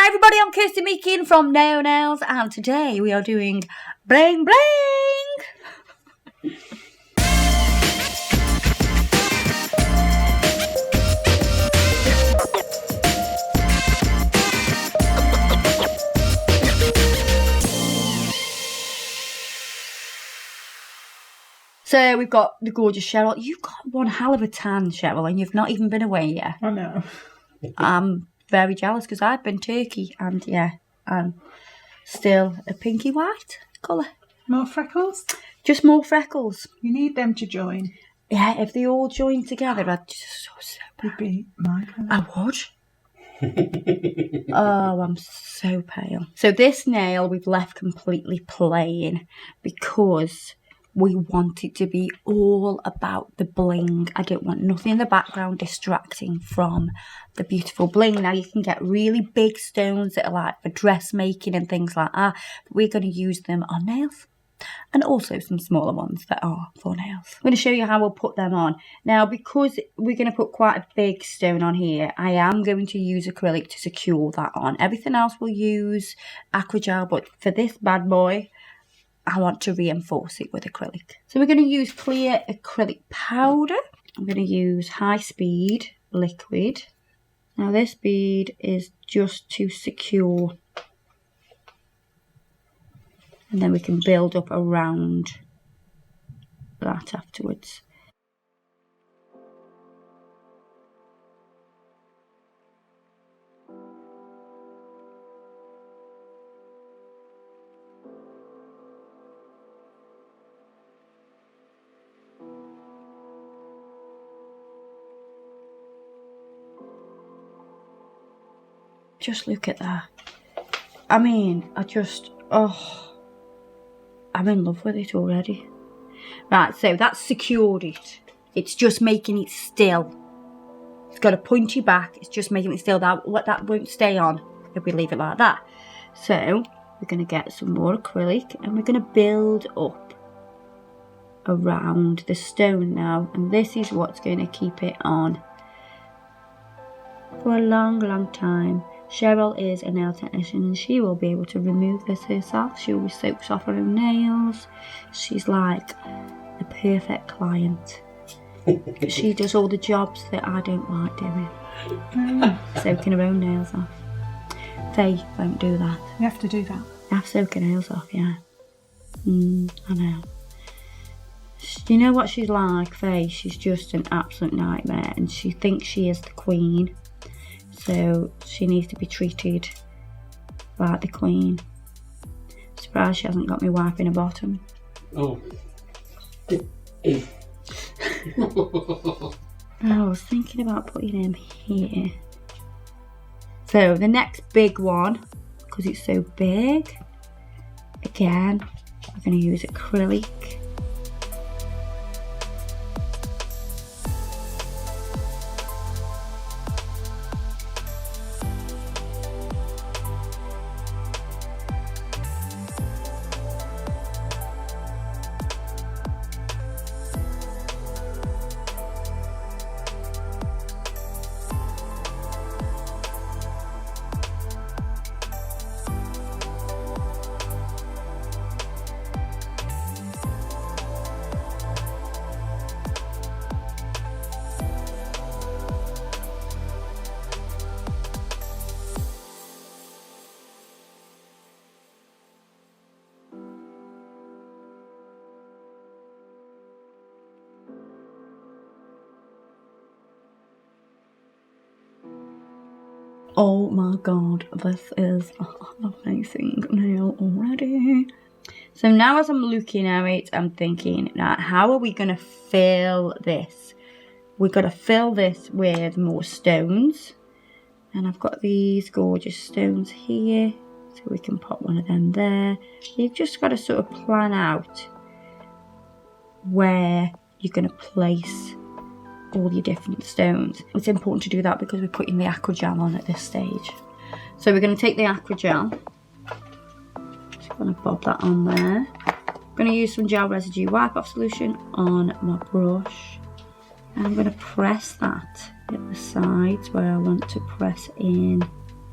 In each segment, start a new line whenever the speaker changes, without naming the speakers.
Hi everybody, I'm Kirsty Meakin from Nail Nails, and today we are doing bling bling. So we've got the gorgeous Cheryl. You've got one hell of a tan, Cheryl, and you've not even been away yet.
I know.
I'm very jealous because I've been Turkey, and yeah, I'm still a pinky white colour.
More freckles?
Just more freckles.
You need them to join.
Yeah, if they all join together, I'd just so
Would be my colour.
I would. Oh, I'm so pale. So this nail we've left completely plain because we want it to be all about the bling. I don't want nothing in the background distracting from the beautiful bling. Now you can get really big stones that are like for dressmaking and things like that, but we're going to use them on nails. And also some smaller ones that are for nails. I'm going to show you how we'll put them on. Now, because we're going to put quite a big stone on here, I am going to use acrylic to secure that on. Everything else we'll use aquagel, but for this bad boy, I want to reinforce it with acrylic. So we're going to use clear acrylic powder. I'm going to use high speed liquid. Now this bead is just to secure, and then we can build up around that afterwards. Just look at that. I mean, I'm in love with it already. Right, so that's secured it. It's just making it still. It's got a pointy back. It's just making it still. That won't stay on if we leave it like that. So we're going to get some more acrylic and we're going to build up around the stone now. And this is what's going to keep it on for a long, long time. Cheryl is a nail technician and she will be able to remove this herself. She always soaks off her own nails. She's like the perfect client. She does all the jobs that I don't like doing. Soaking her own nails off. Faye won't do that.
You have to do that.
I have to soak her nails off, yeah. I know. You know what she's like, Faye? She's just an absolute nightmare and she thinks she is the queen. So she needs to be treated like the queen. Surprised she hasn't got me wiping her bottom.
Oh.
I was thinking about putting him here. So the next big one, because it's so big, again, we're going to use acrylic. Oh my god, this is an amazing nail already. So now as I'm looking at it, I'm thinking, now how are we going to fill this? We've got to fill this with more stones. And I've got these gorgeous stones here. So we can pop one of them there. You've just got to sort of plan out where you're going to place all your different stones. It's important to do that because we're putting the aquagel on at this stage. So we're going to take the aquagel, just going to bob that on there. I'm going to use some gel residue wipe off solution on my brush, and I'm going to press that at the sides where I want to press in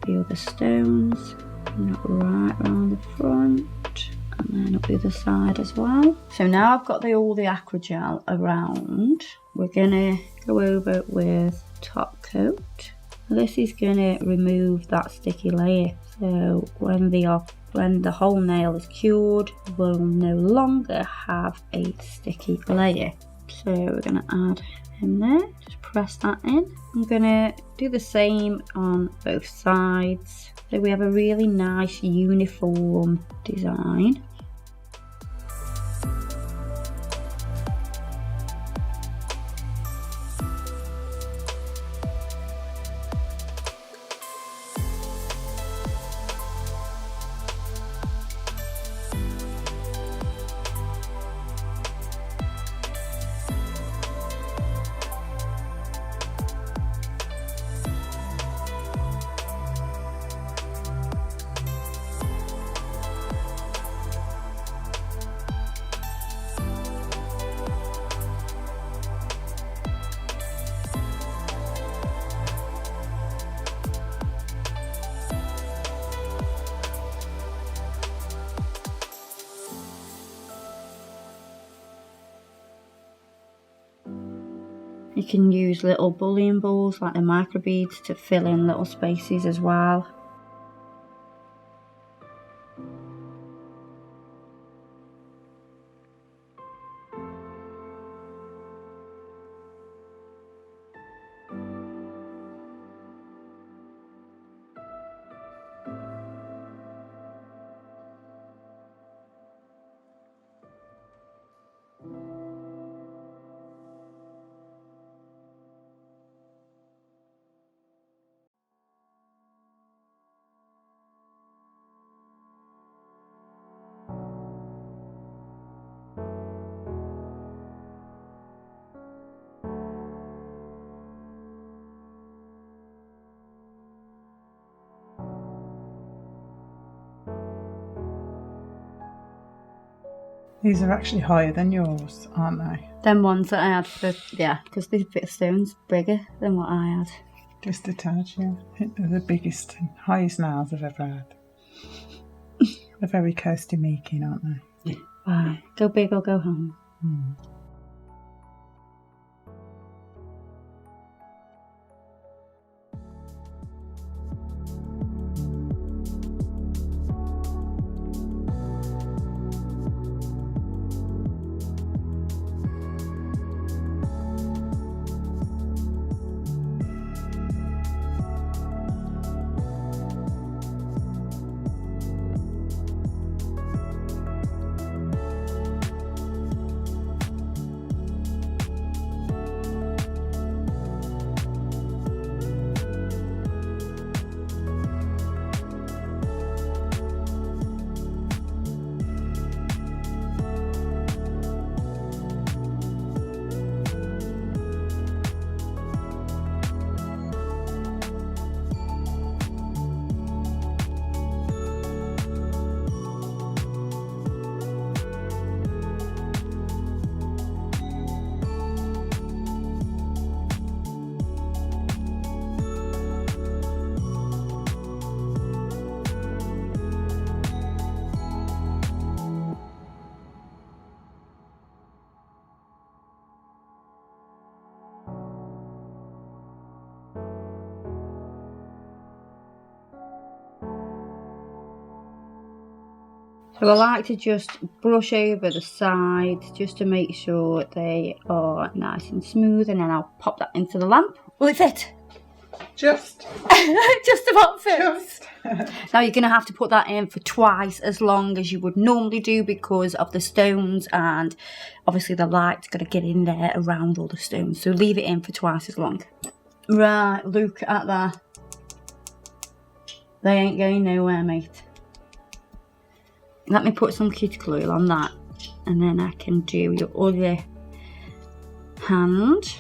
the other stones, bring that right round the front, and then up the other side as well. So now I've got all the Acrogel around, we're gonna go over with top coat. This is gonna remove that sticky layer. So when the whole nail is cured, we'll no longer have a sticky layer. So we're gonna add in there, just press that in. I'm gonna do the same on both sides, so we have a really nice uniform design. You can use little bullion balls like the microbeads to fill in little spaces as well.
These are actually higher than yours, aren't they?
Them ones that I had for because this bit of stone's bigger than what I had.
Just a touch, yeah. I think they're the biggest and highest nails I've ever had. They're very coasty making, aren't they?
Wow. Go big or go home. So I like to just brush over the sides just to make sure they are nice and smooth, and then I'll pop that into the lamp. Will it fit?
Just
about fits. Now you're going to have to put that in for twice as long as you would normally do because of the stones, and obviously the light's going to get in there around all the stones. So leave it in for twice as long. Right, look at that. They ain't going nowhere, mate. Let me put some cuticle oil on that, and then I can do your other hand.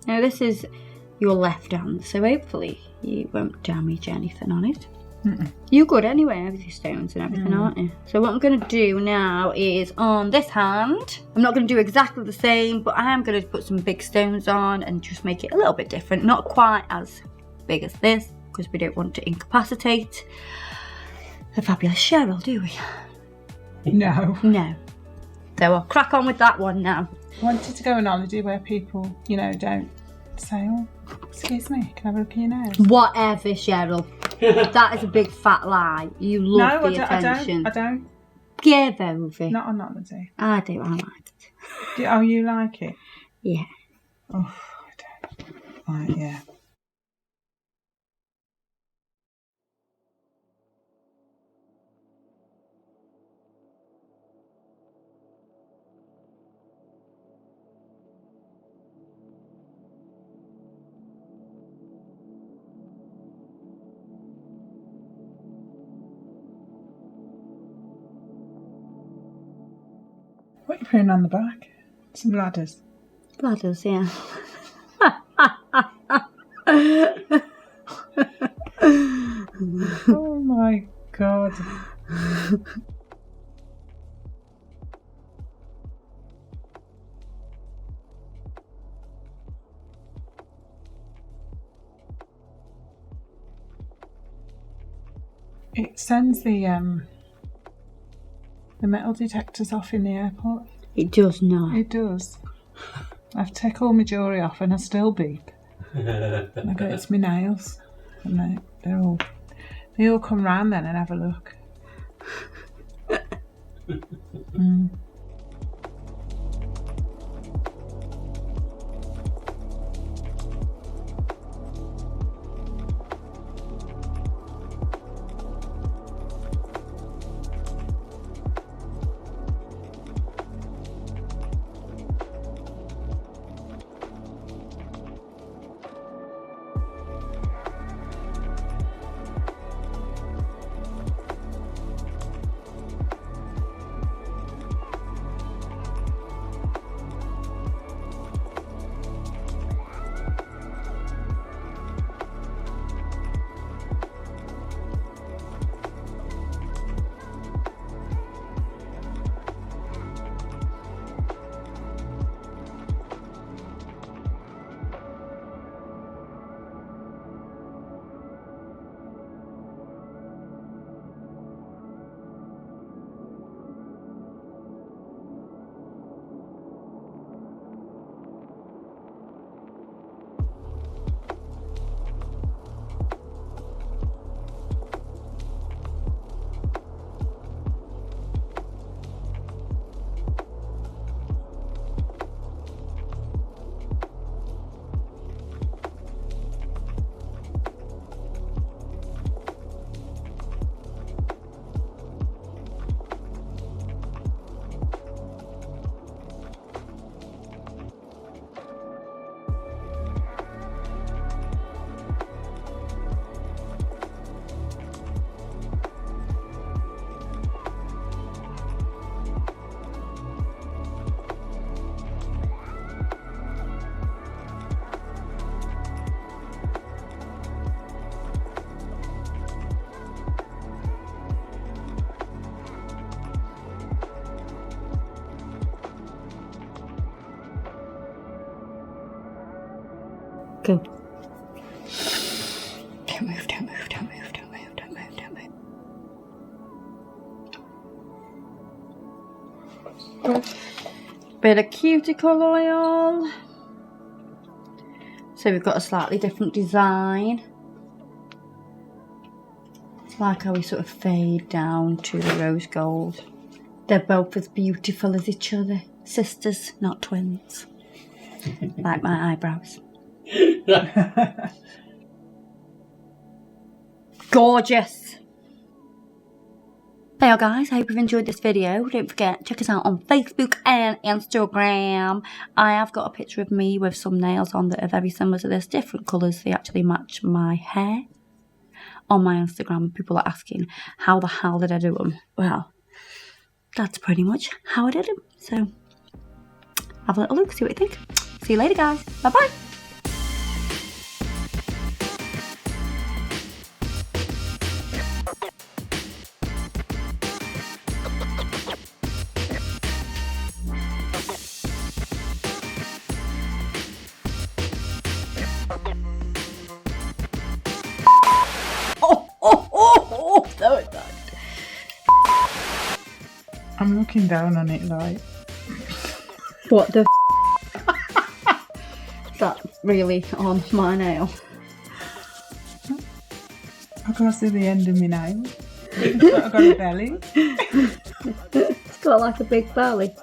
Now this is your left hand, so hopefully you won't damage anything on it. You're good anyway with your stones and everything, aren't you? So what I'm going to do now is on this hand, I'm not going to do exactly the same, but I am going to put some big stones on and just make it a little bit different. Not quite as big as this, because we don't want to incapacitate the fabulous Cheryl, do we?
No.
No. So I'll crack on with that one now.
I wanted to go on holiday where people, don't say, oh, excuse me, can I have a look at your nails?
Whatever, Cheryl. That is a big fat lie. You love the attention.
I don't.
Give over.
Not on holiday.
I do, I like it.
Oh, you like it?
Yeah.
Oh, I don't. Right, yeah. What are you putting on the back? Some ladders.
Ladders, yeah.
Oh my God. It sends the metal detectors off in the airport.
It does not.
It does. I have to take all my jewellery off and I still beep. I go, it's my nails. And they all come round then and have a look.
Go. Don't move, don't move, don't move, don't move, don't move, don't move. Bit of cuticle oil. So we've got a slightly different design. It's like how we sort of fade down to the rose gold. They're both as beautiful as each other. Sisters, not twins. Like my eyebrows. Gorgeous. Hey guys, I hope you've enjoyed this video. Don't forget, check us out on Facebook and Instagram. I have got a picture of me with some nails on that are very similar to this, different colours. They actually match my hair on my Instagram. People are asking, how the hell did I do them? Well, that's pretty much how I did them. So, have a little look, see what you think. See you later, guys. Bye-bye. So bad.
I'm looking down on it like.
What the Is that really on my nail?
I can't see the end of my nail. I've got a belly.
It's got like a big belly.